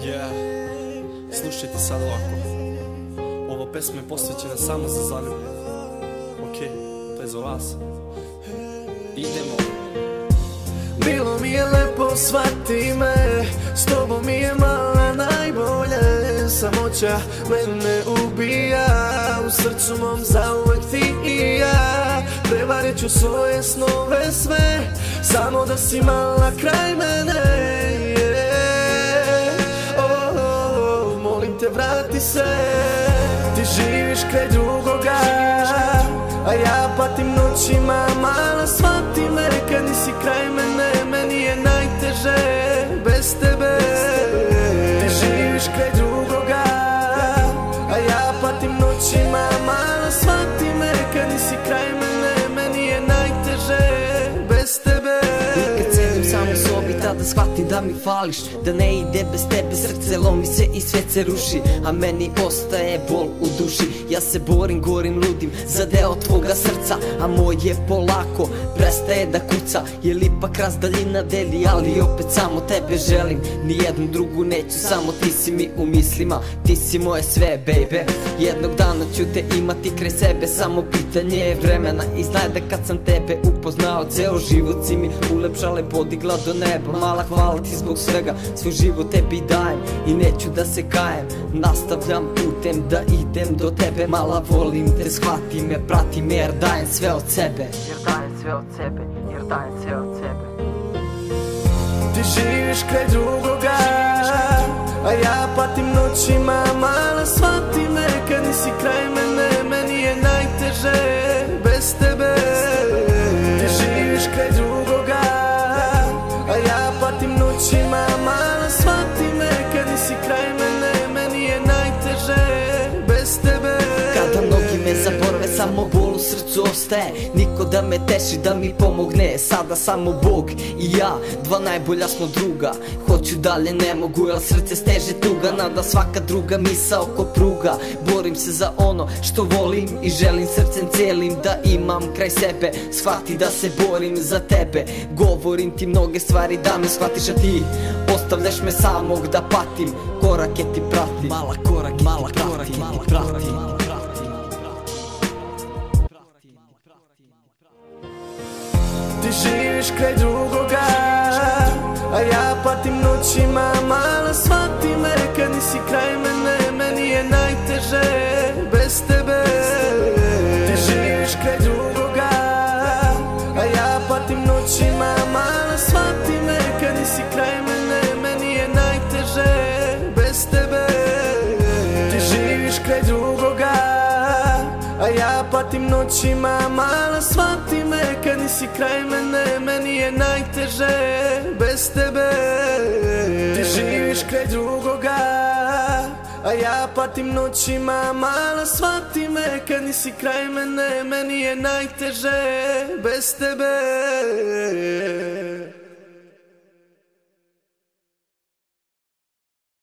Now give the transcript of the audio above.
Yeah, slušajte sad ovako. Ova pesma je posvećena samo za zaljubljene. Okej, to je za vas. Idemo. Bilo mi je lepo, shvati me, s tobom mi je mala najbolje. Samoća mene ubija, u srcu mom zauvek ti i ja. Prevarit ću svoje snove sve, samo da si mala kraj mene. Molim te vrati se, ti živiš kraj drugoga, a ja patim noćima. Mala shvati me, kad nisi kraj mene, meni je najteže bez tebe. Ti živiš kraj drugoga, a ja patim noćima. Mala shvati me, kad nisi kraj mene, meni je najteže bez tebe. I kad sedim sam u sobi, tada shvatim da mi fališ, da ne ide bez tebe, srce lomi se i sve se ruši, a meni ostaje bol u duši. Ja se borim, gorim, ludim za deo tvoga srca, a moje polako prestaje da kuca. Jer ipak razdaljina deli, ali opet samo tebe želim. Nijednu drugu neću, samo ti si mi u mislima. Ti si moje sve, baby. Jednog dana ću te imati kraj sebe, samo pitanje je vremena. I znaj da kad sam tebe upoznao, ceo život si mi ulepšale, podigla do neba. Mala, hvala ti zbog svega, svoj život tebi dajem i neću da se kajem. Nastavljam putem da idem do tebe. Mala, volim te, shvati me, prati me, jer dajem sve od sebe. Jer dajem sve od sebe, jer dajem sve od sebe. Ti živiš kraj drugoga, a ja patim noćima. Mala shvati me, kad nisi kraj mene, meni je najteže bez tebe. Ti živiš kraj drugoga, a ja patim noćima. Mala shvati me, kad nisi kraj mene, meni je najteže bez tebe. Kada mnogi me zaborave, samo bol u srcu ostaje. Niko da me teši, da mi pomogne. Sada samo Bog i ja, dva najbolja smo druga. Hoću dalje, ne mogu, jer srce steže tuga. Nada svaka druga misa oko pruga. Borim se za ono što volim i želim srcem celim da imam kraj sebe. Shvati da se borim za tebe. Govorim ti mnoge stvari da me shvatiš, a ti ostavljaš me samog da patim. Korake ti pratim, mala korake, mala korake ti pratim. Ti živiš kraj drugoga, a ja patim noćima. Mala shvati me, kad nisi kraj mene, meni je najteže bez tebe. Ti živiš kraj drugoga, a ja patim noćima. Mala shvati me, kad nisi kraj mene, meni je najteže bez tebe. Ti živiš kraj drugoga, a ja patim noćima. Mala shvati me, kad nisi kraj mene, meni je najteže bez tebe. Ti živiš kraj drugoga, a ja patim noćima. Mala shvati me, kad nisi kraj mene, meni je najteže bez tebe.